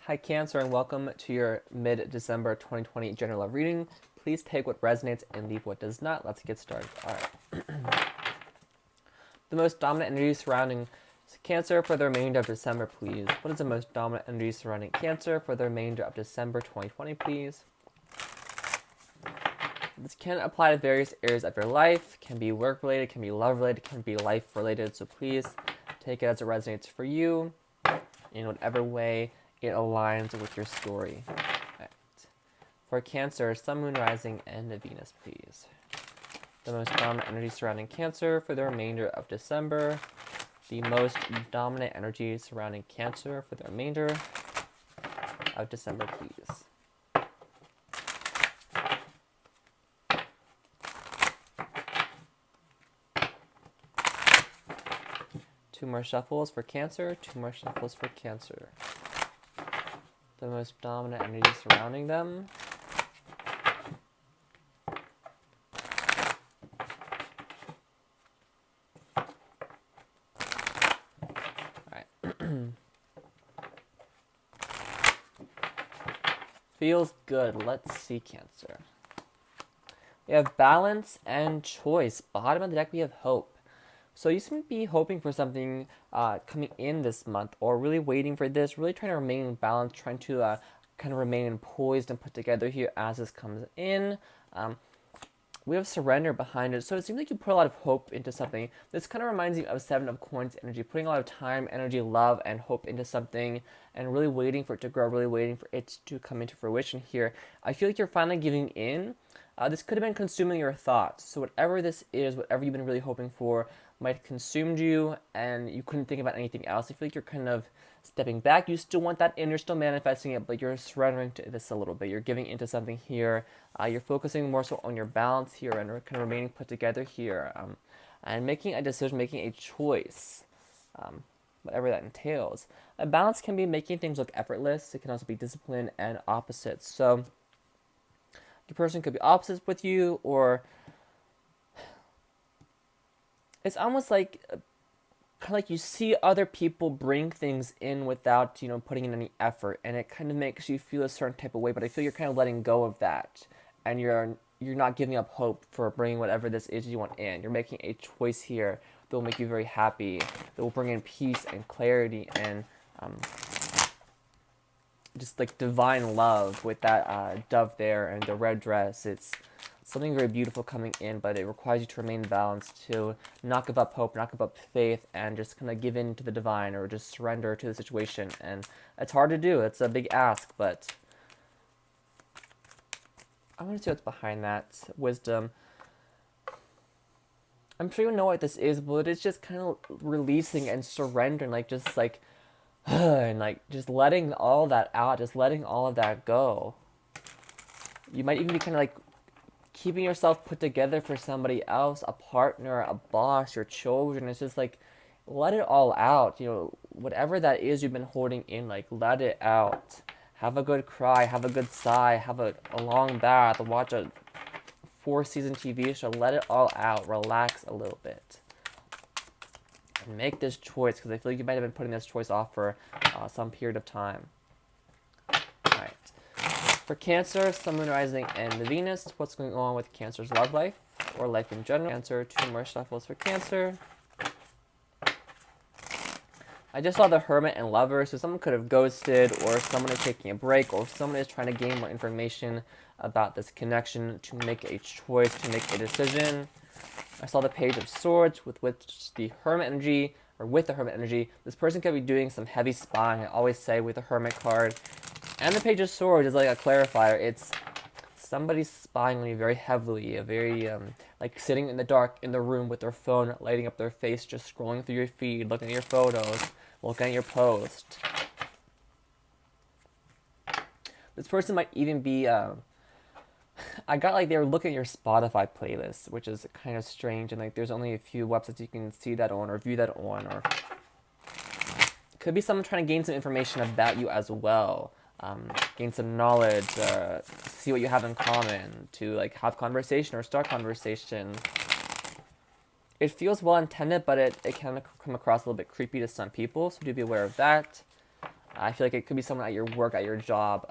Hi Cancer, and welcome to your mid-December 2020 general love reading. Please take what resonates and leave what does not. Let's get started. Alright. The most dominant energy surrounding Cancer for the remainder of December, please. What is the most dominant energy surrounding Cancer for the remainder of December 2020, please? This can apply to various areas of your life. Can be work-related, can be love-related, can be life-related. So please take it as it resonates for you in whatever way it aligns with your story. Right. For Cancer, Sun, Moon, Rising, and Venus, please. The most dominant energy surrounding Cancer for the remainder of December. The most dominant energy surrounding Cancer for the remainder of December, please. Two more shuffles for Cancer, two more shuffles for Cancer. The most dominant energy surrounding them. Alright. Feels good. Let's see, Cancer. We have balance and choice. Bottom of the deck, we have hope. So you seem to be hoping for something coming in this month, or really waiting for this, really trying to remain balanced, trying to kind of remain poised and put together here as this comes in. We have surrender behind it, so it seems like you put a lot of hope into something. This kind of reminds me of Seven of Coins energy, putting a lot of time, energy, love, and hope into something, and really waiting for it to grow, really waiting for it to come into fruition here. I feel like you're finally giving in. This could have been consuming your thoughts, so whatever this is, whatever you've been really hoping for, might have consumed you, and you couldn't think about anything else. I feel like you're kind of stepping back. You still want that in, you're still manifesting it, but you're surrendering to this a little bit. You're giving into something here. You're focusing more so on your balance here, and kind of remaining put together here, and making a decision, making a choice, whatever that entails. A balance can be making things look effortless. It can also be discipline and opposites. So your person could be opposites with you, or it's almost like kind of like you see other people bring things in without, putting in any effort, and it kind of makes you feel a certain type of way. But I feel you're kind of letting go of that, and you're not giving up hope for bringing whatever this is you want in. You're making a choice here that will make you very happy, that will bring in peace and clarity and just like divine love with that dove there and the red dress. It's something very beautiful coming in, but it requires you to remain balanced, to not give up hope, not give up faith, and just kind of give in to the divine, or just surrender to the situation. And it's hard to do. It's a big ask, but I want to see what's behind that wisdom. I'm sure you know what this is, but it's just kind of releasing and surrendering, and just letting all that out, just letting all of that go. You might even be kind of like keeping yourself put together for somebody else, a partner, a boss, your children. It's just like, let it all out. Whatever that is you've been holding in, let it out. Have a good cry, have a good sigh, have a long bath, watch a 4-season TV show. Let it all out. Relax a little bit. And make this choice, because I feel like you might have been putting this choice off for some period of time. Alright. For Cancer, Sun, Moon, Rising, and the Venus, what's going on with Cancer's love life or life in general? Cancer, two more shuffles for Cancer. I just saw the Hermit and Lover, so someone could have ghosted, or someone is taking a break, or someone is trying to gain more information about this connection to make a choice, to make a decision. I saw the Page of Swords with the Hermit energy, or with the Hermit energy. This person could be doing some heavy spying. I always say with the Hermit card. And the Page of Swords is like a clarifier. It's somebody spying on you very heavily, a very, like sitting in the dark in the room with their phone, lighting up their face, just scrolling through your feed, looking at your photos, looking at your post. This person might even be, I got they were looking at your Spotify playlist, which is kind of strange, and there's only a few websites you can see that on, or view that on, or could be someone trying to gain some information about you as well. Gain some knowledge, see what you have in common, to have conversation or start conversation. It feels well intended, but it can come across a little bit creepy to some people, so do be aware of that. I feel like it could be someone at your work, at your job,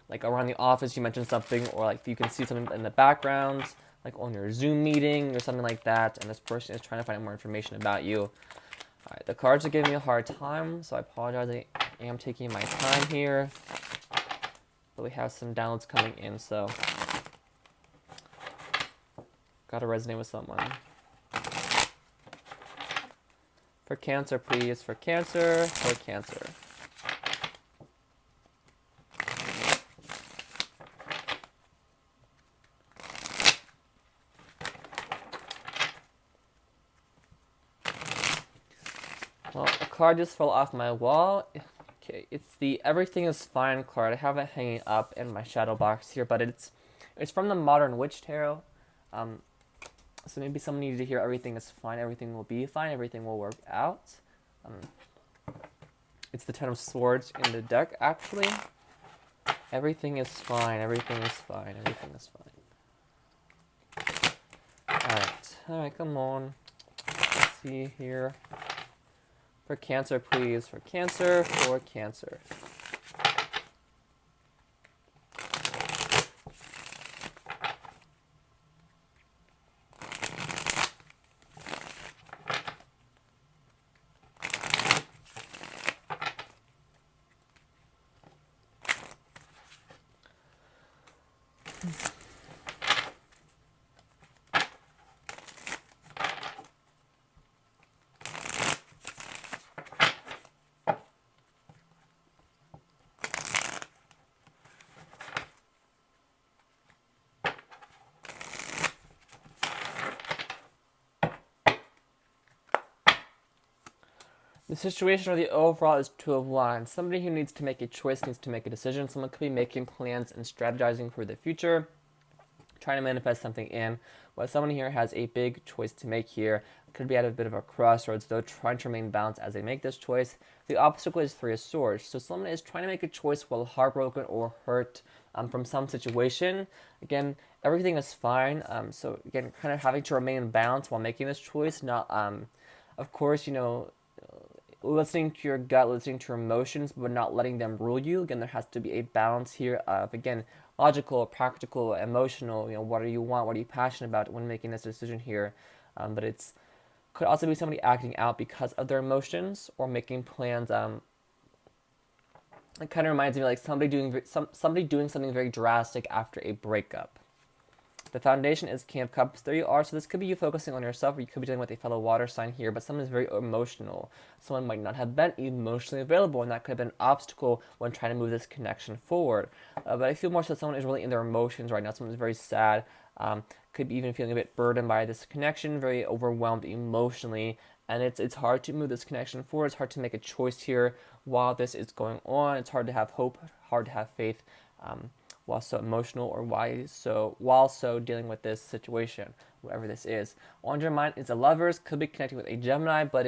like around the office. You mentioned something, or like you can see something in the background, like on your Zoom meeting or something like that, and this person is trying to find out more information about you. All right, the cards are giving me a hard time, so I apologize. I am taking my time here, but we have some downloads coming in, so gotta resonate with someone. For Cancer, please. For Cancer. For Cancer. Well, a card just fell off my wall. Okay, it's the Everything is Fine card. I have it hanging up in my shadow box here, but it's from the Modern Witch Tarot. So maybe someone needed to hear everything is fine, everything will be fine, everything will work out. It's the Ten of Swords in the deck, actually. Everything is fine, everything is fine, everything is fine. Alright, come on. Let's see here. For Cancer, please. For Cancer, for Cancer. The situation or the overall is Two of Wands. Somebody who needs to make a choice, needs to make a decision. Someone could be making plans and strategizing for the future, trying to manifest something in. While someone here has a big choice to make here, could be at a bit of a crossroads, though, trying to remain balanced as they make this choice. The obstacle is Three of Swords. So someone is trying to make a choice while heartbroken or hurt from some situation. Again, everything is fine. So again, kind of having to remain balanced while making this choice. Not, of course, listening to your gut, listening to your emotions, but not letting them rule you. Again, there has to be a balance here of, again, logical, practical, emotional. What do you want? What are you passionate about when making this decision here? But it's could also be somebody acting out because of their emotions or making plans. It kind of reminds me like somebody doing something very drastic after a breakup. The foundation is King of Cups. There you are. So this could be you focusing on yourself, or you could be dealing with a fellow water sign here, but someone is very emotional. Someone might not have been emotionally available, and that could have been an obstacle when trying to move this connection forward. But I feel more so someone is really in their emotions right now. Someone is very sad. Could be even feeling a bit burdened by this connection, very overwhelmed emotionally, and it's hard to move this connection forward. It's hard to make a choice here while this is going on. It's hard to have hope, hard to have faith. While so emotional, or while so dealing with this situation, whatever this is. On your mind is the Lovers. Could be connecting with a Gemini, but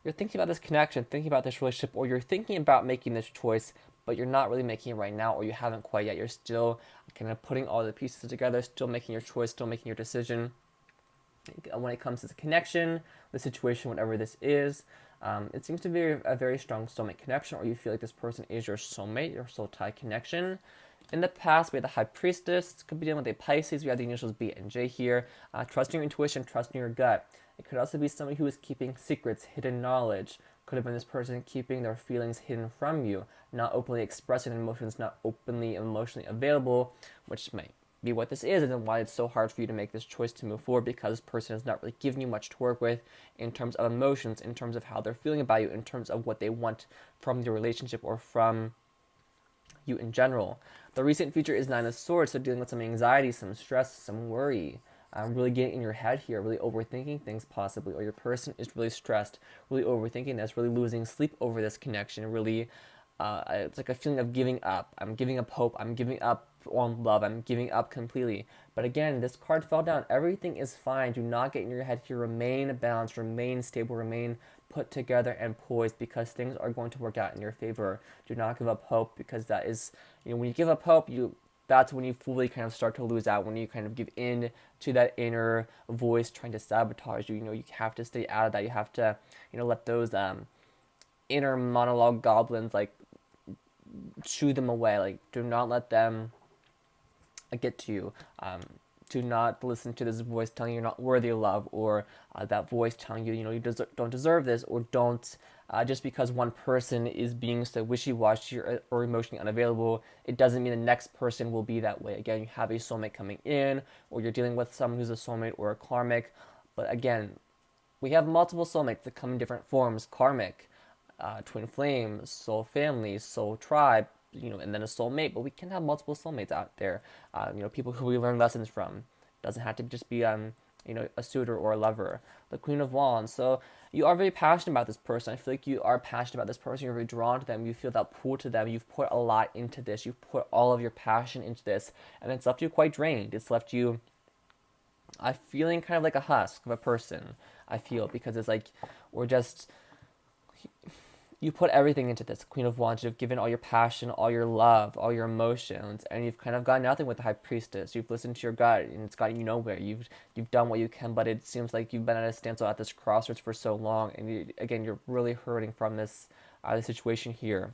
you're thinking about this connection, thinking about this relationship, or you're thinking about making this choice, but you're not really making it right now, or you haven't quite yet. You're still kind of putting all the pieces together, still making your choice, still making your decision. When it comes to the connection, the situation, whatever this is, it seems to be a very strong soulmate connection, or you feel like this person is your soulmate, your soul tie connection. In the past, we had the High Priestess. Could be dealing with a Pisces. We have the initials B and J here. Trusting your intuition, trusting your gut. It could also be somebody who is keeping secrets, hidden knowledge. Could have been this person keeping their feelings hidden from you, not openly expressing emotions, not openly emotionally available, which might be what this is, and then why it's so hard for you to make this choice to move forward, because this person is not really giving you much to work with in terms of emotions, in terms of how they're feeling about you, in terms of what they want from your relationship or from you in general. The recent future is Nine of Swords, so dealing with some anxiety, some stress, some worry. Really getting in your head here, really overthinking things possibly, or your person is really stressed, really overthinking this, really losing sleep over this connection, really, it's like a feeling of giving up. I'm giving up hope, I'm giving up on love, I'm giving up completely. But again, this card fell down. Everything is fine. Do not get in your head here. Remain balanced, remain stable, remain put together and poised, because things are going to work out in your favor. Do not give up hope, because that is, when you give up hope, that's when you fully kind of start to lose out, when you kind of give in to that inner voice trying to sabotage you. You have to stay out of that. You have to, let those inner monologue goblins, like, shoo them away. Like, do not let them get to you. Do not listen to this voice telling you you're not worthy of love, or that voice telling you, you don't deserve this, or don't. Just because one person is being so wishy-washy or emotionally unavailable, it doesn't mean the next person will be that way. Again, you have a soulmate coming in, or you're dealing with someone who's a soulmate or a karmic. But again, we have multiple soulmates that come in different forms: karmic, twin flame, soul family, soul tribe, and then a soulmate. But we can have multiple soulmates out there. People who we learn lessons from. Doesn't have to just be a suitor or a lover. The Queen of Wands. So you are very passionate about this person. I feel like you are passionate about this person. You're very drawn to them. You feel that pull to them. You've put a lot into this. You've put all of your passion into this, and it's left you quite drained. It's left you feeling kind of like a husk of a person. I feel, because it's like we're just you put everything into this Queen of Wands. You've given all your passion, all your love, all your emotions, and you've kind of got nothing with the High Priestess. You've listened to your gut, and it's gotten you nowhere. You've done what you can, but it seems like you've been at a standstill at this crossroads for so long, and you're really hurting from this situation here.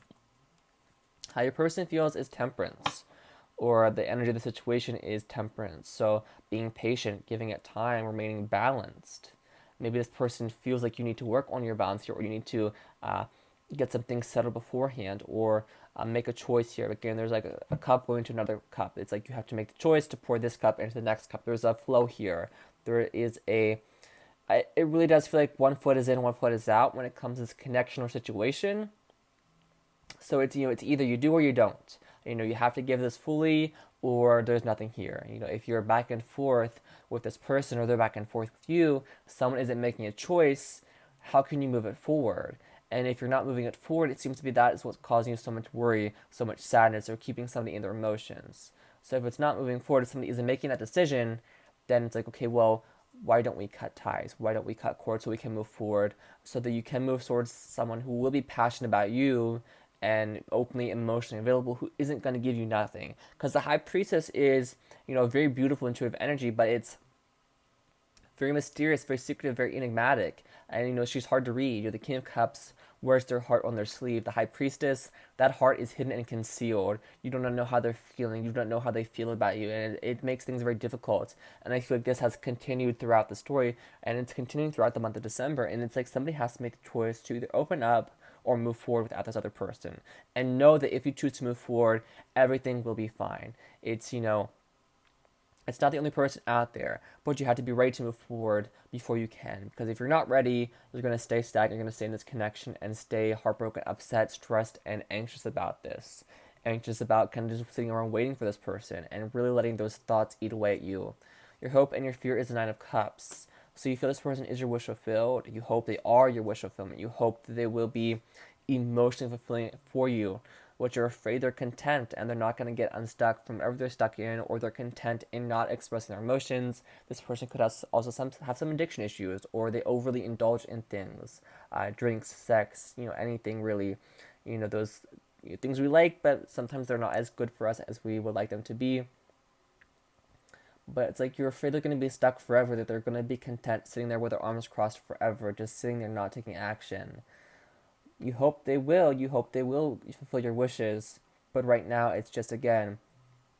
How your person feels is temperance, or the energy of the situation is temperance. So being patient, giving it time, remaining balanced. Maybe this person feels like you need to work on your balance here, or you need to get some things settled beforehand, or make a choice here. Again, there's like a cup going to another cup. It's like you have to make the choice to pour this cup into the next cup. There's a flow here. There is it really does feel like one foot is in, one foot is out when it comes to this connection or situation. So it's either you do or you don't. You have to give this fully, or there's nothing here. If you're back and forth with this person, or they're back and forth with you, someone isn't making a choice. How can you move it forward? And if you're not moving it forward, it seems to be that is what's causing you so much worry, so much sadness, or keeping somebody in their emotions. So if it's not moving forward, if somebody isn't making that decision, then it's like, okay, well, why don't we cut ties? Why don't we cut cords so we can move forward, so that you can move towards someone who will be passionate about you and openly emotionally available, who isn't going to give you nothing. Because the High Priestess is, very beautiful intuitive energy, but it's very mysterious, very secretive, very enigmatic, and she's hard to read. The King of Cups wears their heart on their sleeve. The High Priestess, that heart is hidden and concealed. You don't know how they're feeling. You don't know how they feel about you, and it makes things very difficult. And I feel like this has continued throughout the story, and it's continuing throughout the month of December. And it's like somebody has to make the choice to either open up or move forward without this other person, and know that if you choose to move forward, everything will be fine. It's not the only person out there, but you have to be ready to move forward before you can. Because if you're not ready, you're going to stay stagnant, you're going to stay in this connection and stay heartbroken, upset, stressed, and anxious about this. Anxious about kind of just sitting around waiting for this person and really letting those thoughts eat away at you. Your hope and your fear is the Nine of Cups. So you feel this person is your wish fulfilled. You hope they are your wish fulfillment. You hope that they will be emotionally fulfilling for you. What you're afraid they're content and they're not going to get unstuck from whatever they're stuck in, or they're content in not expressing their emotions. This person could also have some addiction issues, or they overly indulge in things, drinks, sex, anything really, those things we like, but sometimes they're not as good for us as we would like them to be. But it's like you're afraid they're going to be stuck forever, that they're going to be content sitting there with their arms crossed forever, just sitting there not taking action. You hope they will. You hope they will fulfill your wishes. But right now, it's just, again,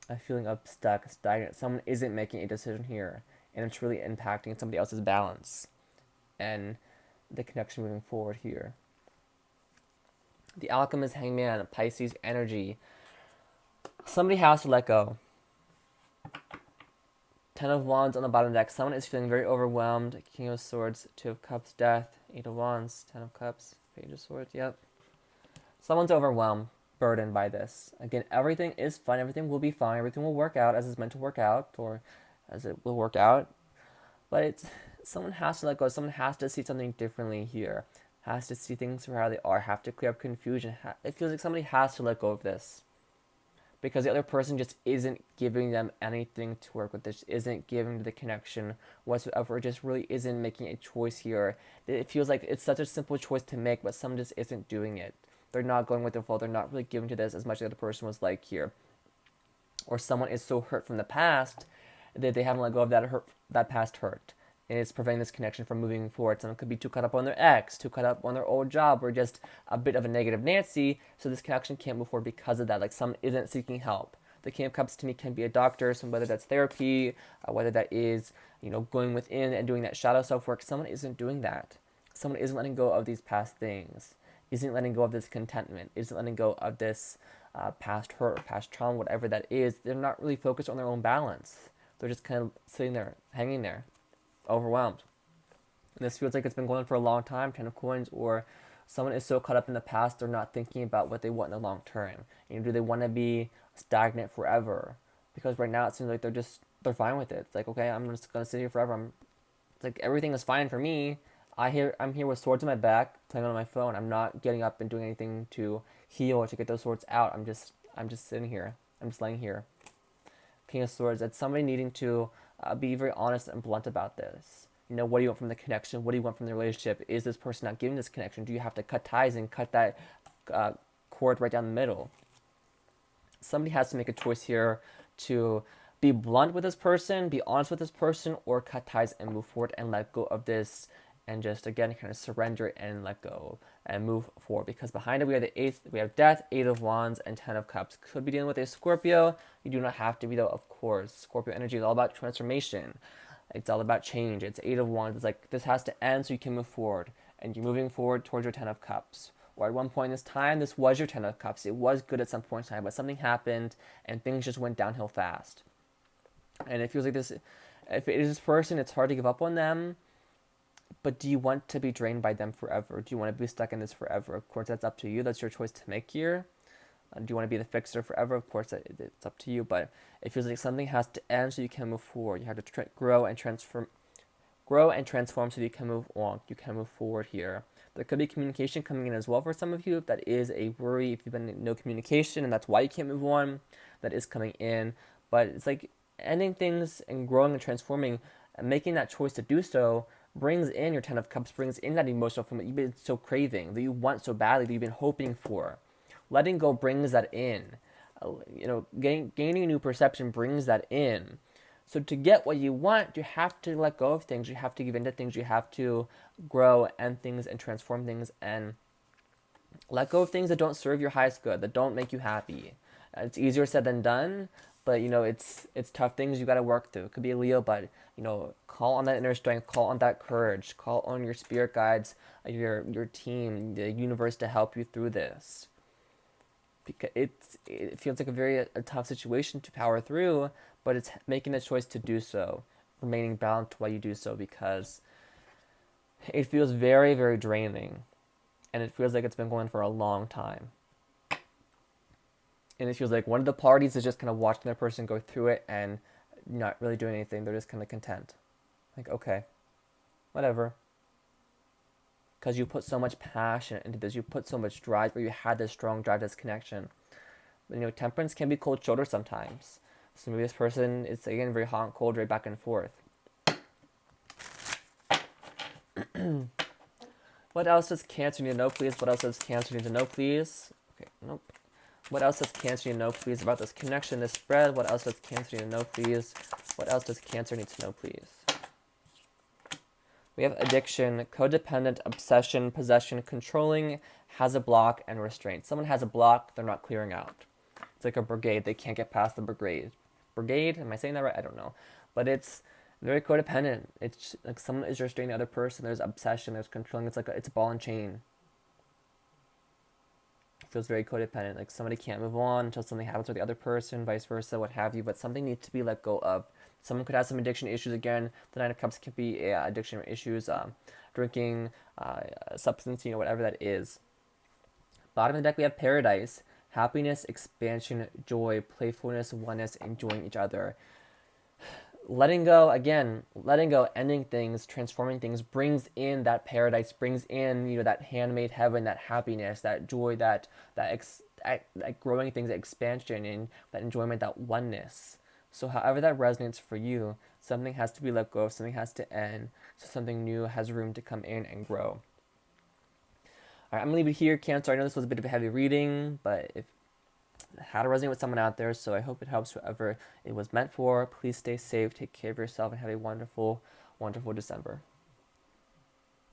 a feeling of stuck, stagnant. Someone isn't making a decision here. And it's really impacting somebody else's balance and the connection moving forward here. The Alchemist, Hangman, Pisces energy. Somebody has to let go. Ten of Wands on the bottom deck. Someone is feeling very overwhelmed. King of Swords, Two of Cups, Death, Eight of Wands, Ten of Cups, Page of Swords, yep. Someone's overwhelmed, burdened by this. Again, everything is fine. Everything will be fine. Everything will work out as it's meant to work out, or as it will work out. But someone has to let go. Someone has to see something differently here. Has to see things for how they are. Have to clear up confusion. It feels like somebody has to let go of this, because the other person just isn't giving them anything to work with. This isn't giving the connection whatsoever. It just really isn't making a choice here. It feels like it's such a simple choice to make, but someone just isn't doing it. They're not going with the flow. They're not really giving to this as much as the other person was like here. Or someone is so hurt from the past that they haven't let go of that past hurt. and it's preventing this connection from moving forward. Someone could be too caught up on their ex, too caught up on their old job, or just a bit of a negative Nancy, so this connection can't move forward because of that. Like someone isn't seeking help. The King of Cups to me can be a doctor, so whether that's therapy, whether that is, going within and doing that shadow self-work, someone isn't doing that. Someone isn't letting go of these past things, isn't letting go of this contentment, isn't letting go of this past hurt, past trauma, whatever that is. They're not really focused on their own balance. They're just kind of sitting there, hanging there, overwhelmed. And this feels like it's been going on for a long time, Ten of Coins, or someone is so caught up in the past, they're not thinking about what they want in the long term. Do they want to be stagnant forever? Because right now it seems like they're fine with it. It's like, okay, I'm just gonna sit here forever. It's like everything is fine for me. I'm here with swords in my back, playing on my phone. I'm not getting up and doing anything to heal or to get those swords out. I'm just sitting here. I'm just laying here. King of Swords. It's somebody needing to be very honest and blunt about this. What do you want from the connection? What do you want from the relationship? Is this person not giving this connection? Do you have to cut ties and cut that cord right down the middle? Somebody has to make a choice here to be blunt with this person, be honest with this person, or cut ties and move forward and let go of this, and just again kind of surrender and let go and move forward. Because behind it we have the Eighth, we have Death, Eight of Wands, and Ten of Cups. Could be dealing with a Scorpio. You do not have to be though, of course. Scorpio energy is all about transformation. It's all about change. It's Eight of Wands. It's like this has to end so you can move forward, and you're moving forward towards your Ten of Cups. Or at one point in this time, this was your Ten of Cups. It was good at some point in time, but something happened and things just went downhill fast. And it feels like this, if it is this person, it's hard to give up on them. But do you want to be drained by them forever? Do you want to be stuck in this forever? Of course, that's up to you. That's your choice to make here. Do you want to be the fixer forever? Of course, it's up to you. But it feels like something has to end so you can move forward. You have to grow and transform so you can move on. You can move forward here. There could be communication coming in as well for some of you. If that is a worry, if you've been in no communication and that's why you can't move on, that is coming in. But it's like ending things and growing and transforming and making that choice to do so brings in your Ten of Cups, brings in that emotional fulfillment you've been so craving, that you want so badly, that you've been hoping for. Letting go brings that in. Gaining a new perception brings that in. So to get what you want, you have to let go of things. You have to give in to things. You have to grow and things and transform things and let go of things that don't serve your highest good, that don't make you happy. It's easier said than done, but it's tough things you got to work through. It could be a Leo, but call on that inner strength, call on that courage, call on your spirit guides, your team, the universe to help you through this. Because it feels like a tough situation to power through, but it's making the choice to do so, remaining balanced while you do so, because it feels very, very draining, and it feels like it's been going for a long time. And it feels like one of the parties is just kind of watching the person go through it and not really doing anything. They're just kind of content. Like, okay, whatever. Because you put so much passion into this. You put so much drive, or you had this strong drive, this connection. But, temperance can be cold shoulder sometimes. So maybe this person is, again, very hot and cold, right back and forth. What else does Cancer need to know, please? What else does Cancer need to know, please? Okay, nope. What else does Cancer need to know, please, about this connection, this spread? What else does Cancer need to know, please? What else does Cancer need to know, please? We have addiction, codependent, obsession, possession, controlling, has a block, and restraint. Someone has a block, they're not clearing out. It's like a brigade. They can't get past the brigade. Brigade? Am I saying that right? I don't know. But it's very codependent. It's like someone is restraining the other person. There's obsession, there's controlling. It's like it's a ball and chain. Feels very codependent, like somebody can't move on until something happens with the other person, vice versa, what have you, but something needs to be let go of. Someone could have some addiction issues. Again, the Nine of Cups could be addiction issues, drinking, substance, whatever that is. Bottom of the deck, we have Paradise, happiness, expansion, joy, playfulness, oneness, enjoying each other. Letting go, ending things, transforming things brings in that paradise, brings in, that handmade heaven, that happiness, that joy, that growing things, that expansion, and that enjoyment, that oneness. So however that resonates for you, something has to be let go of, something has to end, so something new has room to come in and grow. All right, I'm going to leave it here, Cancer. I know this was a bit of a heavy reading, but how to resonate with someone out there, so I hope it helps whoever it was meant for. Please stay safe, take care of yourself, and have a wonderful, wonderful December.